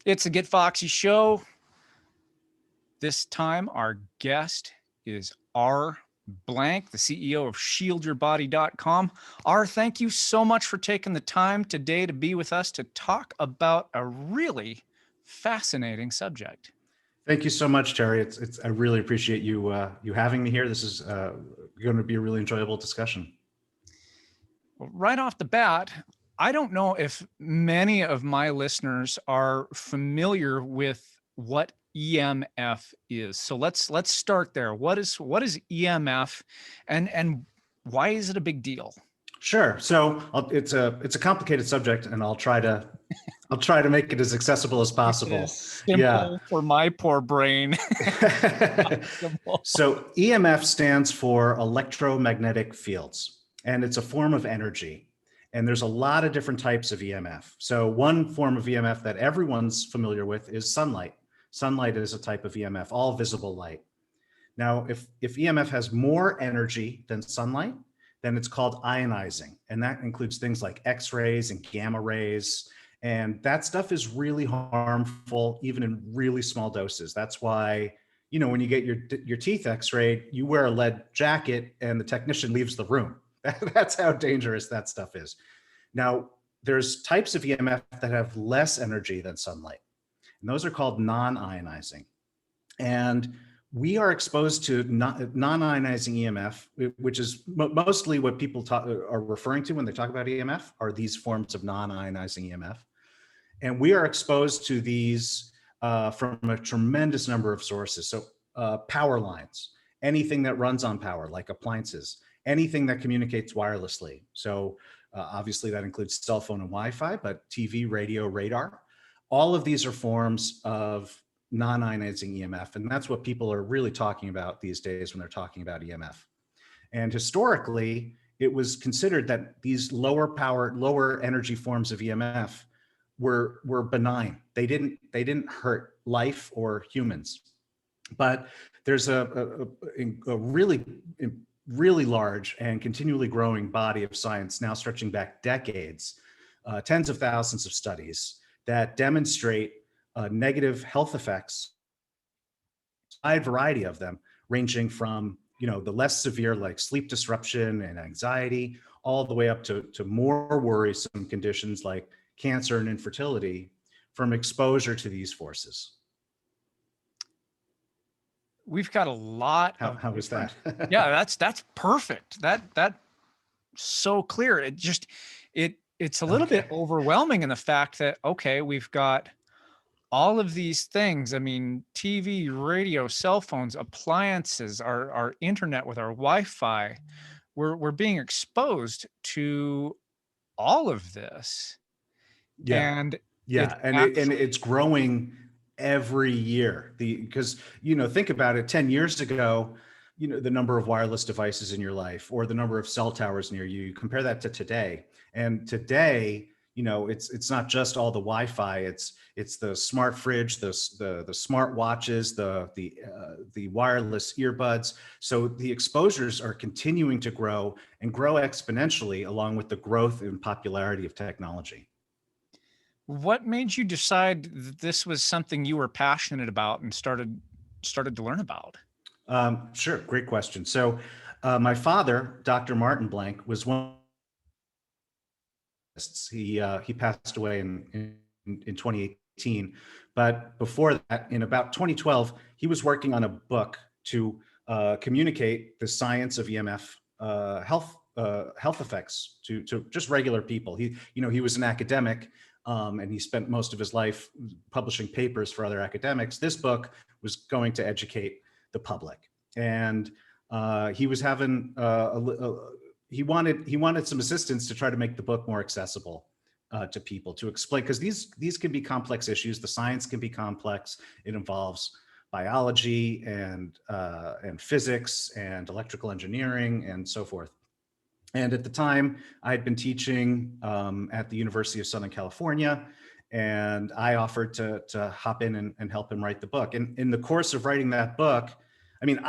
It's a Get Foxy show. This time, our guest is R. Blank, the CEO of ShieldYourBody.com. R, thank you so much for taking the time today to be with us to talk about a really fascinating subject. Thank you so much, Terry. I really appreciate you having me here. This is going to be a really enjoyable discussion. Well, right off the bat, I don't know if many of my listeners are familiar with what EMF is. So let's start there. What is EMF, and why is it a big deal? Sure. So it's a complicated subject, and I'll try to make it as accessible as possible. Simple for my poor brain. So EMF stands for electromagnetic fields, and it's a form of energy. And there's a lot of different types of EMF. So one form of EMF that everyone's familiar with is sunlight. Sunlight is a type of EMF, all visible light. Now, if EMF has more energy than sunlight, then it's called ionizing. And that includes things like X-rays and gamma rays. And that stuff is really harmful, even in really small doses. That's why, when you get your teeth X-rayed, you wear a lead jacket and the technician leaves the room. That's how dangerous that stuff is. Now, there's types of EMF that have less energy than sunlight, and those are called non-ionizing. And we are exposed to non-ionizing EMF, which is mostly what people are referring to when they talk about EMF, are these forms of non-ionizing EMF. And we are exposed to these from a tremendous number of sources. So power lines, anything that runs on power, like appliances, anything that communicates wirelessly. So obviously that includes cell phone and Wi-Fi, but TV, radio, radar. All of these are forms of non-ionizing EMF, and that's what people are really talking about these days when they're talking about EMF. And historically, it was considered that these lower power, lower energy forms of EMF were benign. They didn't hurt life or humans. But there's a really large and continually growing body of science now stretching back decades, tens of thousands of studies that demonstrate negative health effects, a wide variety of them, ranging from the less severe, like sleep disruption and anxiety, all the way up to more worrisome conditions like cancer and infertility from exposure to these forces. We've got a lot of how was that? Yeah, that's perfect. That so clear. It's a little bit overwhelming in the fact that, okay, we've got all of these things. I mean, TV, radio, cell phones, appliances, our internet with our Wi-Fi. We're being exposed to all of this. Yeah. And it's growing every year. Because think about it, 10 years ago, the number of wireless devices in your life or the number of cell towers near you, compare that to today. And today, it's not just all the Wi-Fi, it's the smart fridge, the smart watches, the wireless earbuds. So the exposures are continuing to grow and grow exponentially along with the growth and popularity of technology. What made you decide that this was something you were passionate about and started to learn about? Sure, great question. So my father, Dr. Martin Blank, was one. He passed away in 2018, but before that, in about 2012, he was working on a book to communicate the science of EMF health effects to just regular people. He was an academic, and he spent most of his life publishing papers for other academics. This book was going to educate the public, and he was having he wanted some assistance to try to make the book more accessible to people, to explain, because these can be complex issues. The science can be complex. It involves biology and physics and electrical engineering and so forth. And at the time, I had been teaching at the University of Southern California, and I offered to hop in and help him write the book. And in the course of writing that book, I mean,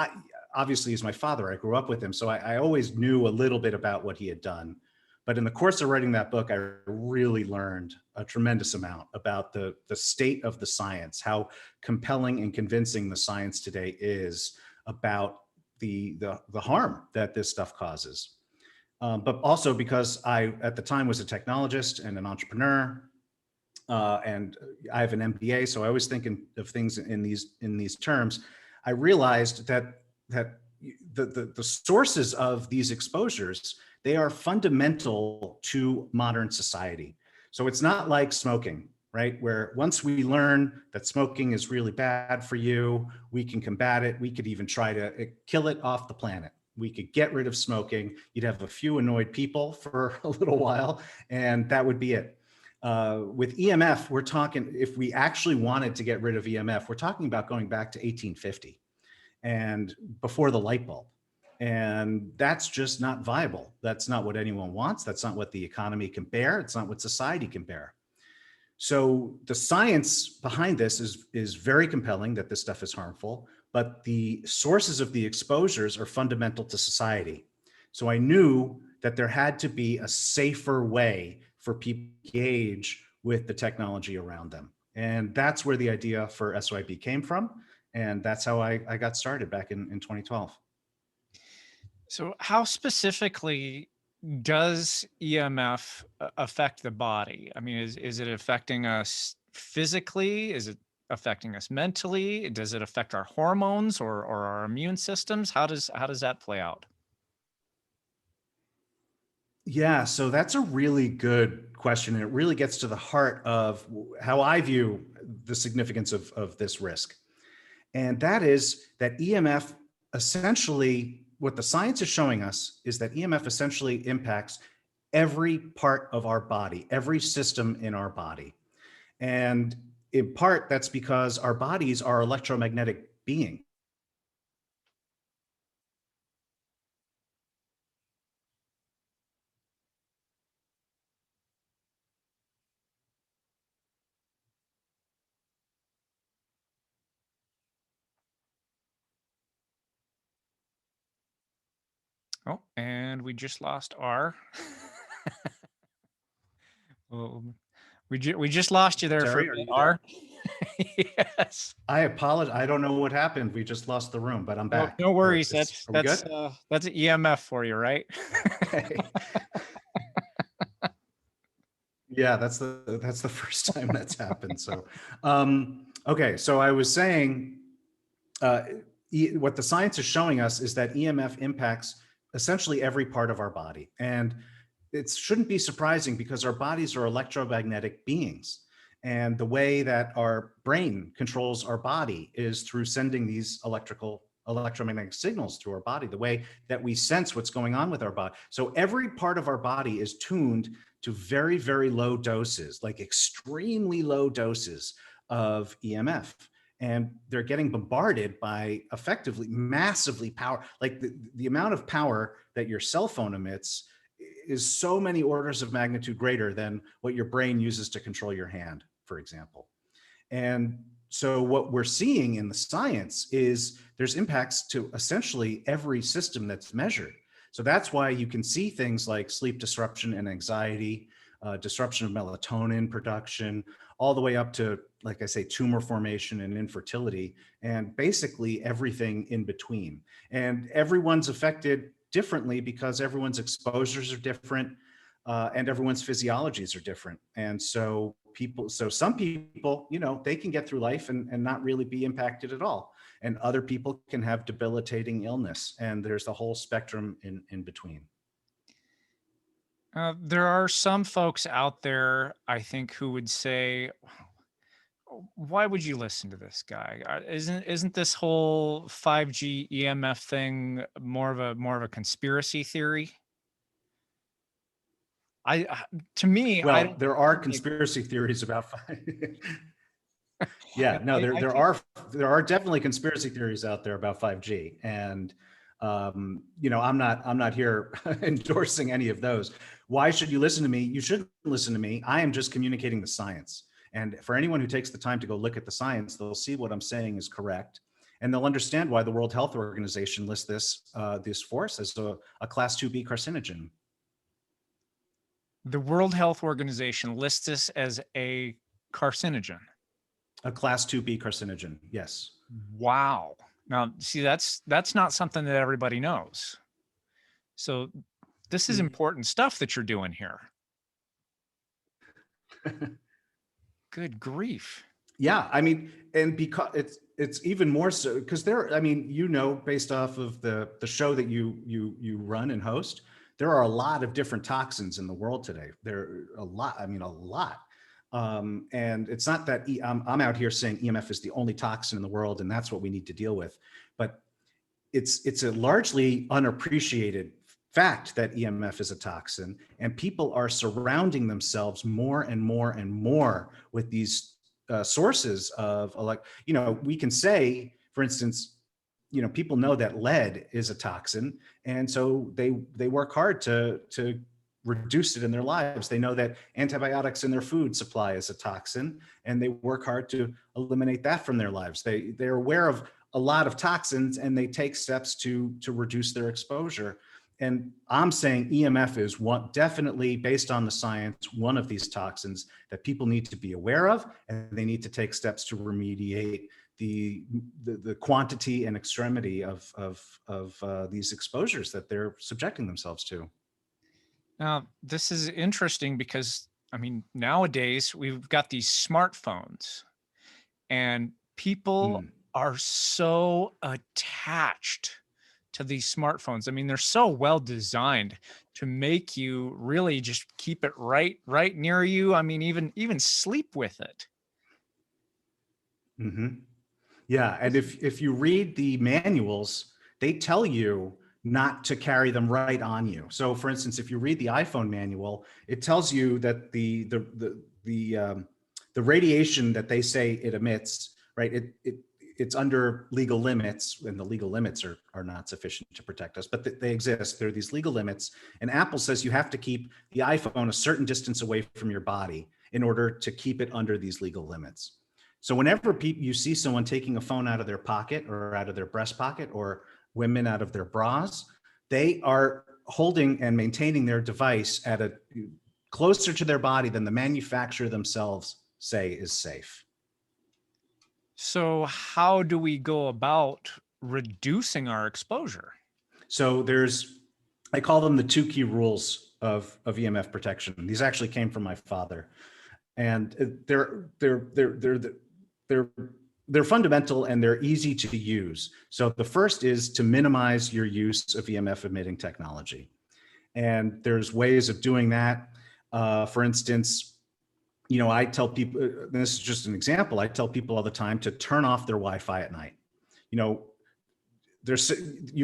obviously he's my father, I grew up with him, so I always knew a little bit about what he had done. But in the course of writing that book, I really learned a tremendous amount about the state of the science, how compelling and convincing the science today is about the harm that this stuff causes. But also because I, at the time, was a technologist and an entrepreneur, and I have an MBA, so I always think of things in these terms. I realized that the sources of these exposures, they are fundamental to modern society. So it's not like smoking, right? Where once we learn that smoking is really bad for you, we can combat it. We could even try to kill it off the planet. We could get rid of smoking. You'd have a few annoyed people for a little while, and that would be it. With EMF, we're talking, if we actually wanted to get rid of EMF, we're talking about going back to 1850 and before the light bulb. And that's just not viable. That's not what anyone wants. That's not what the economy can bear. It's not what society can bear. So the science behind this is very compelling, that this stuff is harmful, but the sources of the exposures are fundamental to society. So I knew that there had to be a safer way for people to engage with the technology around them. And that's where the idea for SYB came from. And that's how I got started back in 2012. So how specifically does EMF affect the body? I mean, is it affecting us physically? Is it affecting us mentally? Does it affect our hormones or our immune systems? How does that play out? Yeah, so that's a really good question. And it really gets to the heart of how I view the significance of this risk. And that is that EMF essentially, what the science is showing us is that EMF essentially impacts every part of our body, every system in our body. And in part, that's because our bodies are electromagnetic beings. Oh, and we just lost our. Oh, we just lost you there for a Terry, are bit, you there? R. Yes. I apologize. I don't know what happened. We just lost the room, but I'm No, back. no worries. Are we good? That's an EMF for you, right? Okay. Yeah, that's the first time that's happened. So, okay. So I was saying, uh, what the science is showing us is that EMF impacts essentially every part of our body. And it shouldn't be surprising because our bodies are electromagnetic beings. And the way that our brain controls our body is through sending these electromagnetic signals through our body, the way that we sense what's going on with our body. So every part of our body is tuned to very, very low doses, like extremely low doses of EMF. And they're getting bombarded by effectively massively power, like the amount of power that your cell phone emits is so many orders of magnitude greater than what your brain uses to control your hand, for example. And so what we're seeing in the science is there's impacts to essentially every system that's measured. So that's why you can see things like sleep disruption and anxiety, disruption of melatonin production, all the way up to, like I say, tumor formation and infertility, and basically everything in between. And everyone's affected differently because everyone's exposures are different, and everyone's physiologies are different. And so some people, they can get through life and not really be impacted at all. And other people can have debilitating illness. And there's the whole spectrum in between. There are some folks out there, I think, who would say, "Why would you listen to this guy? Isn't this whole 5G EMF thing more of a conspiracy theory?" To me, I Well, don't. there are conspiracy theories about yeah, no, I, I there think are there are definitely conspiracy theories out there about 5G, and I'm not here endorsing any of those. Why should you listen to me? You shouldn't listen to me. I am just communicating the science, and for anyone who takes the time to go look at the science, they'll see what I'm saying is correct, and they'll understand why the World Health Organization lists this force as a class 2B carcinogen. The World Health Organization lists this as a carcinogen. A class 2B carcinogen, yes. Wow. Now, see, that's not something that everybody knows. So this is important stuff that you're doing here. Good grief. Yeah, I mean, and because it's even more so because there, I mean, based off of the show that you run and host, there are a lot of different toxins in the world today. There are a lot, I mean, a lot. And it's not that I'm out here saying EMF is the only toxin in the world and that's what we need to deal with, but it's a largely unappreciated fact that EMF is a toxin, and people are surrounding themselves more and more and more with these sources of we can say, for instance, people know that lead is a toxin, and so they work hard to reduce it in their lives. They know that antibiotics in their food supply is a toxin, and they work hard to eliminate that from their lives. They're aware of a lot of toxins, and they take steps to reduce their exposure. And I'm saying EMF is definitely, based on the science, one of these toxins that people need to be aware of, and they need to take steps to remediate the quantity and extremity of these exposures that they're subjecting themselves to. Now, this is interesting because, I mean, nowadays we've got these smartphones and people are so attached to these smartphones. I mean, they're so well designed to make you really just keep it right near you. I mean, even sleep with it. Yeah, and if you read the manuals, they tell you not to carry them right on you. So, for instance, if you read the iPhone manual, it tells you that the radiation that they say it emits, right? It's under legal limits, and the legal limits are not sufficient to protect us, but they exist. There are these legal limits, and Apple says you have to keep the iPhone a certain distance away from your body in order to keep it under these legal limits. So whenever you see someone taking a phone out of their pocket or out of their breast pocket, or women out of their bras, they are holding and maintaining their device at a closer to their body than the manufacturer themselves say is safe. So how do we go about reducing our exposure? So I call them the 2 key rules of EMF protection. These actually came from my father, and they're fundamental and they're easy to use. So the first is to minimize your use of EMF emitting technology. And there's ways of doing that. For instance, I tell people, this is just an example, I tell people all the time to turn off their Wi-Fi at night. You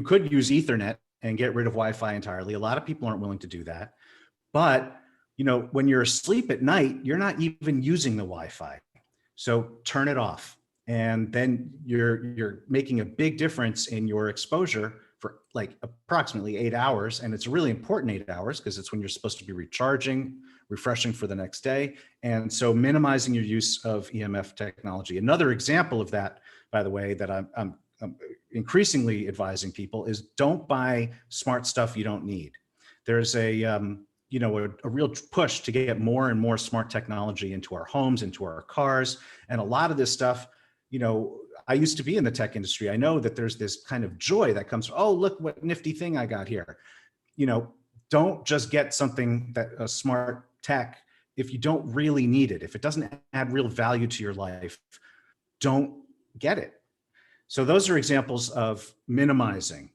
could use Ethernet and get rid of Wi-Fi entirely. A lot of people aren't willing to do that. But, when you're asleep at night, you're not even using the Wi-Fi. So turn it off. And then you're making a big difference in your exposure for like approximately 8 hours. And it's a really important 8 hours because it's when you're supposed to be recharging, refreshing for the next day. And so minimizing your use of EMF technology. Another example of that, by the way, that I'm increasingly advising people is don't buy smart stuff you don't need. There's a real push to get more and more smart technology into our homes, into our cars. And a lot of this stuff, I used to be in the tech industry. I know that there's this kind of joy that comes, oh, look what nifty thing I got here. Don't just get something a smart tech if you don't really need it. If it doesn't add real value to your life, don't get it. So those are examples of minimizing.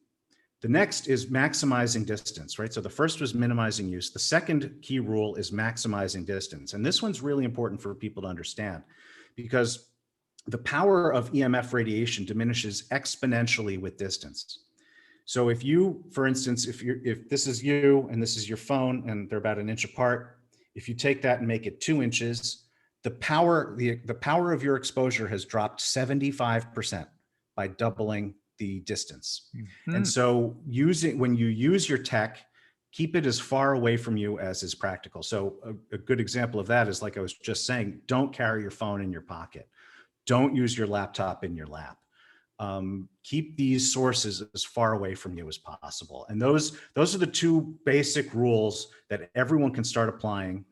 The next is maximizing distance, right? So the first was minimizing use. The second key rule is maximizing distance. And this one's really important for people to understand because the power of EMF radiation diminishes exponentially with distance. So if you, for instance, if this is you and this is your phone and they're about an inch apart, if you take that and make it 2 inches, the power of your exposure has dropped 75% by doubling the distance. And so when you use your tech, keep it as far away from you as is practical. So a good example of that is, like I was just saying, don't carry your phone in your pocket. Don't use your laptop in your lap. keep these sources as far away from you as possible. And those are the two basic rules that everyone can start applying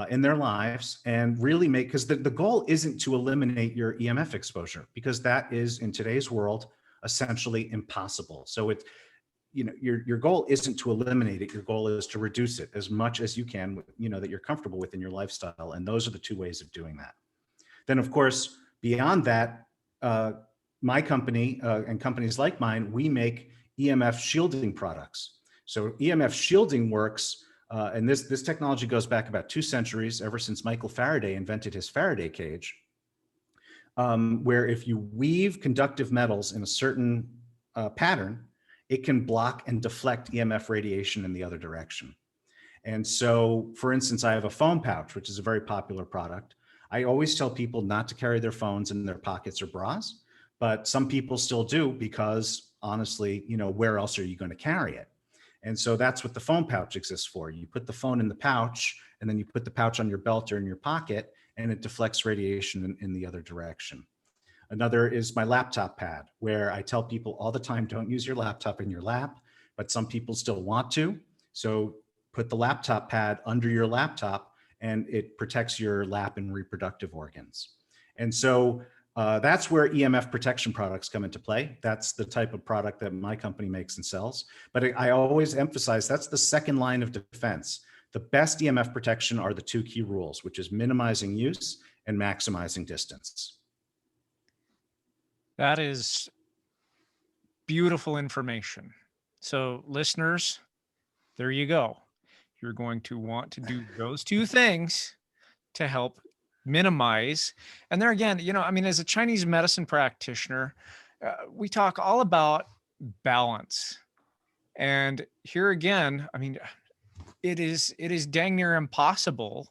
in their lives and really make, because the goal isn't to eliminate your EMF exposure, because that is in today's world essentially impossible. So it's, your goal isn't to eliminate it. Your goal is to reduce it as much as you can, that you're comfortable with in your lifestyle. And those are the two ways of doing that. Then, of course, beyond that, my company and companies like mine, we make EMF shielding products. So EMF shielding works, and this technology goes back about 2 centuries, ever since Michael Faraday invented his Faraday cage, where if you weave conductive metals in a certain pattern, it can block and deflect EMF radiation in the other direction. And so, for instance, I have a phone pouch, which is a very popular product. I always tell people not to carry their phones in their pockets or bras, but some people still do because, honestly, where else are you going to carry it? And so that's what the phone pouch exists for. You put the phone in the pouch, and then you put the pouch on your belt or in your pocket, and it deflects radiation in the other direction. Another is my laptop pad, where I tell people all the time, don't use your laptop in your lap, but some people still want to. So put the laptop pad under your laptop, and it protects your lap and reproductive organs. And so that's where EMF protection products come into play. That's the type of product that my company makes and sells. But I always emphasize that's the second line of defense. The best EMF protection are the 2 key rules, which is minimizing use and maximizing distance. That is beautiful information. So listeners, there you go. You're going to want to do those 2 things to help minimize. And there again, as a Chinese medicine practitioner, we talk all about balance. And here again, it is dang near impossible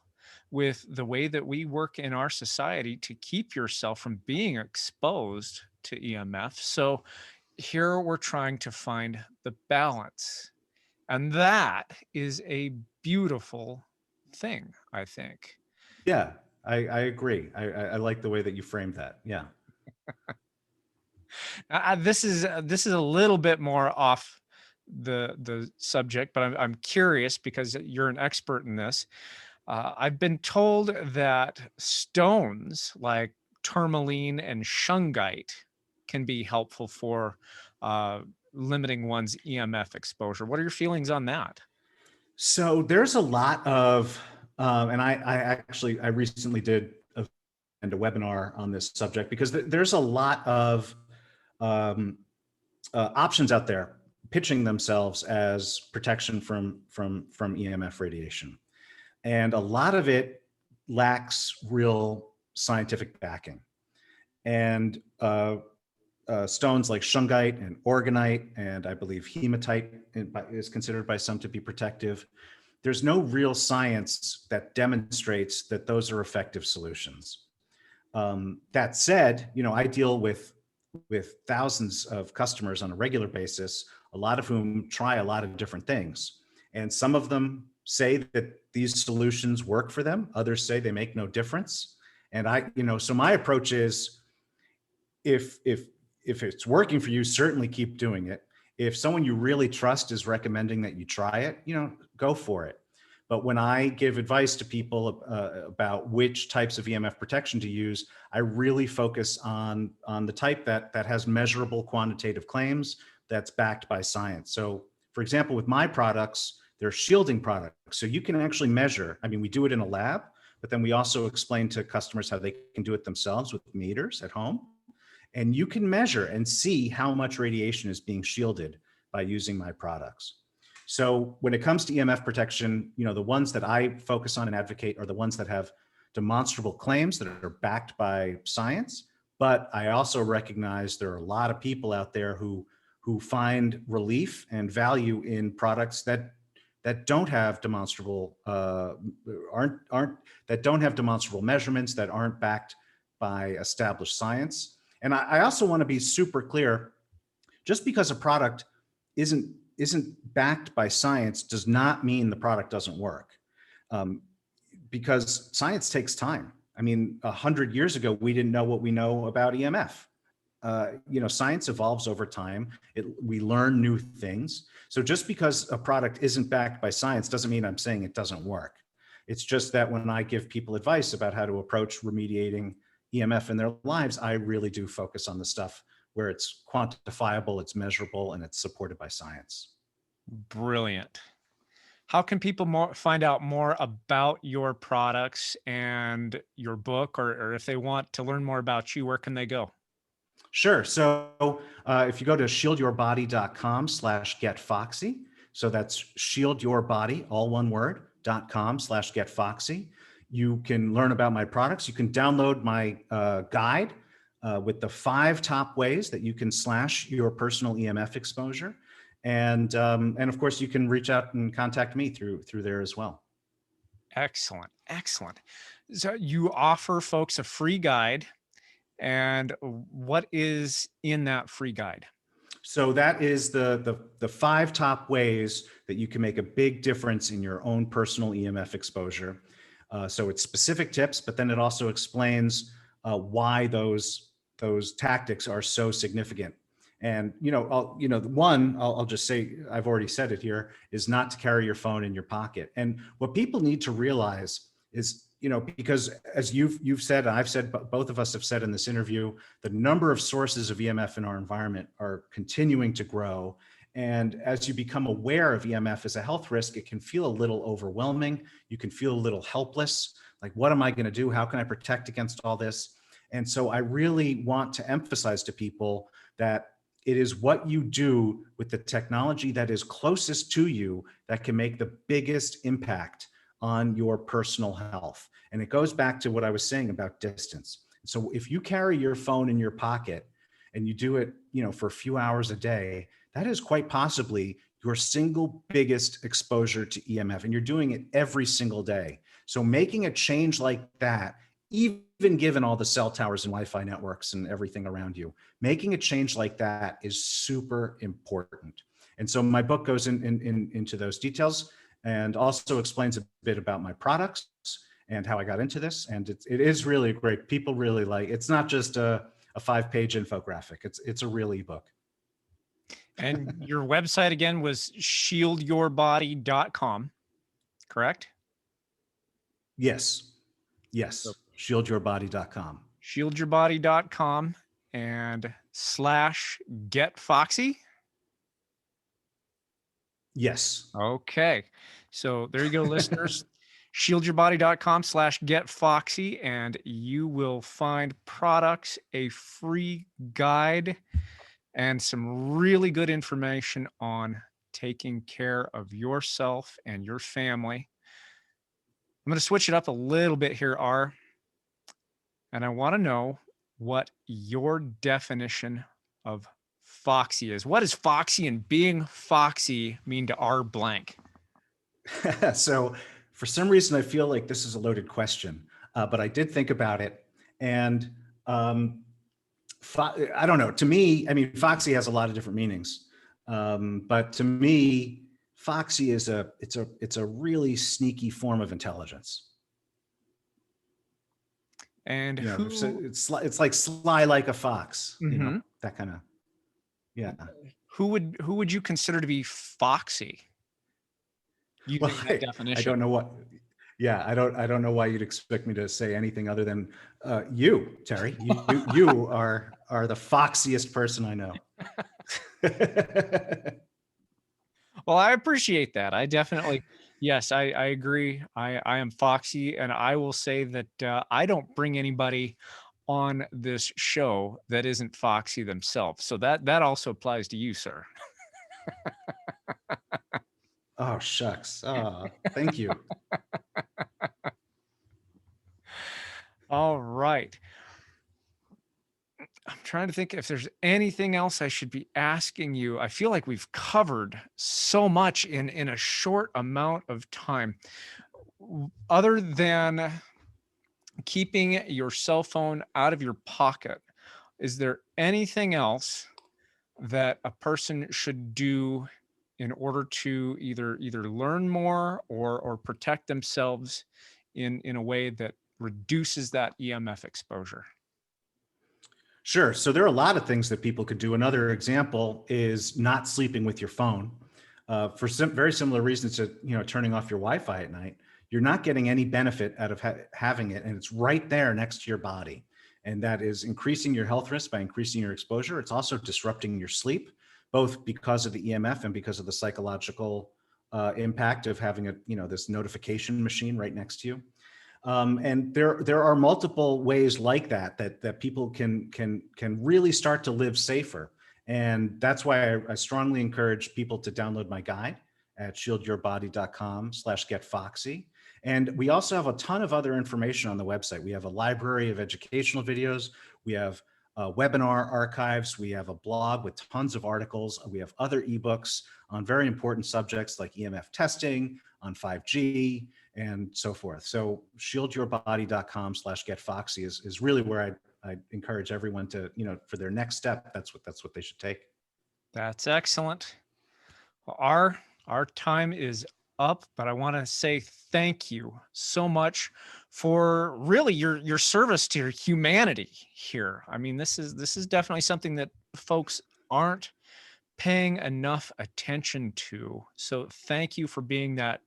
with the way that we work in our society to keep yourself from being exposed to EMF. So here we're trying to find the balance. And that is a beautiful thing, I think. Yeah, I agree. I like the way that you framed that. Yeah. This is a little bit more off the subject, but I'm curious because you're an expert in this. I've been told that stones like tourmaline and shungite can be helpful for limiting one's EMF exposure. What are your feelings on that? So there's a lot of, and I recently did a webinar on this subject, because there's a lot of options out there pitching themselves as protection from EMF radiation. And a lot of it lacks real scientific backing. And stones like shungite and organite, and I believe hematite is considered by some to be protective. There's no real science that demonstrates that those are effective solutions. That said, I deal with thousands of customers on a regular basis, a lot of whom try a lot of different things. And some of them say that these solutions work for them. Others say they make no difference. And so my approach is, if it's working for you, certainly keep doing it. If someone you really trust is recommending that you try it, go for it. But when I give advice to people about which types of EMF protection to use, I really focus on the type that has measurable quantitative claims, that's backed by science. So for example, with my products, they're shielding products. So you can actually measure. We do it in a lab, but then we also explain to customers how they can do it themselves with meters at home. And you can measure and see how much radiation is being shielded by using my products. So when it comes to EMF protection, the ones that I focus on and advocate are the ones that have demonstrable claims that are backed by science. But I also recognize there are a lot of people out there who find relief and value in products that don't have demonstrable that don't have demonstrable measurements, that aren't backed by established science. And I also want to be super clear: just because a product isn't backed by science does not mean the product doesn't work, because science takes time. 100 years ago, we didn't know what we know about EMF. science evolves over time. We learn new things. So just because a product isn't backed by science doesn't mean I'm saying it doesn't work. It's just that when I give people advice about how to approach remediating EMF in their lives, I really do focus on the stuff where it's quantifiable, it's measurable, and it's supported by science. Brilliant. How can people find out more about your products and your book, or if they want to learn more about you, where can they go? Sure. So if you go to shieldyourbody.com/getfoxy, so that's shieldyourbody, all one word, .com/getfoxy. You can learn about my products. You can download my guide with the 5 top ways that you can slash your personal EMF exposure. And of course, you can reach out and contact me through there as well. Excellent. Excellent. So you offer folks a free guide. And what is in that free guide? So that is the 5 top ways that you can make a big difference in your own personal EMF exposure. So it's specific tips, but then it also explains why those tactics are so significant. And I'll just say, I've already said it here, is not to carry your phone in your pocket. And what people need to realize is, because as you've said, and I've said, both of us have said in this interview, the number of sources of EMF in our environment are continuing to grow. And as you become aware of EMF as a health risk, it can feel a little overwhelming. You can feel a little helpless. Like, what am I going to do? How can I protect against all this? And so I really want to emphasize to people that it is what you do with the technology that is closest to you that can make the biggest impact on your personal health. And it goes back to what I was saying about distance. So if you carry your phone in your pocket and you do it, for a few hours a day, that is quite possibly your single biggest exposure to EMF. And you're doing it every single day. So making a change like that, even given all the cell towers and Wi-Fi networks and everything around you, making a change like that is super important. And so my book goes into those details and also explains a bit about my products and how I got into this. And it is really great. People really like, it's not just a 5-page infographic. It's a real ebook. And your website again was shieldyourbody.com, correct? Yes. So Shieldyourbody.com. shieldyourbody.com and /getfoxy. Yes. Okay. So there you go, listeners. Shieldyourbody.com/getfoxy, and you will find products, a free guide, and some really good information on taking care of yourself and your family. I'm going to switch it up a little bit here, R, and I want to know what your definition of Foxy is. What does Foxy and being Foxy mean to R blank? So for some reason, I feel like this is a loaded question, but I did think about it. And I don't know. To me, I mean, Foxy has a lot of different meanings. But to me, Foxy is it's a really sneaky form of intelligence. And who? It's like sly like a fox, that kind of, yeah. Who would you consider to be Foxy? Using that definition. I don't know what. Yeah, I don't know why you'd expect me to say anything other than you, Terry. You are the foxiest person I know. Well, I appreciate that. I definitely, yes, I agree. I am Foxy, and I will say that I don't bring anybody on this show that isn't Foxy themselves. So that also applies to you, sir. Oh, shucks. Thank you. All right. I'm trying to think if there's anything else I should be asking you. I feel like we've covered so much in a short amount of time. Other than keeping your cell phone out of your pocket, is there anything else that a person should do in order to either learn more or protect themselves in a way that reduces that EMF exposure? Sure. So there are a lot of things that people could do. Another example is not sleeping with your phone. For some very similar reasons to, turning off your Wi-Fi at night. You're not getting any benefit out of having it, and it's right there next to your body. And that is increasing your health risk by increasing your exposure. It's also disrupting your sleep, both because of the EMF and because of the psychological impact of having this notification machine right next to you. And there are multiple ways like that people can really start to live safer. And that's why I strongly encourage people to download my guide at shieldyourbody.com/getfoxy. And we also have a ton of other information on the website. We have a library of educational videos. We have webinar archives. We have a blog with tons of articles. We have other ebooks on very important subjects like EMF testing, on 5G, and so forth. So shieldyourbody.com/getfoxy is really where I encourage everyone to, for their next step, that's what they should take. That's excellent. Well, our time is up, but I want to say thank you so much for really your service to humanity here. I mean, this is definitely something that folks aren't paying enough attention to. So thank you for being that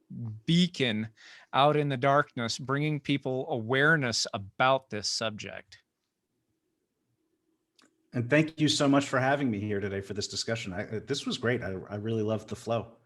beacon out in the darkness, bringing people awareness about this subject. And thank you so much for having me here today for this discussion. This was great. I really loved the flow.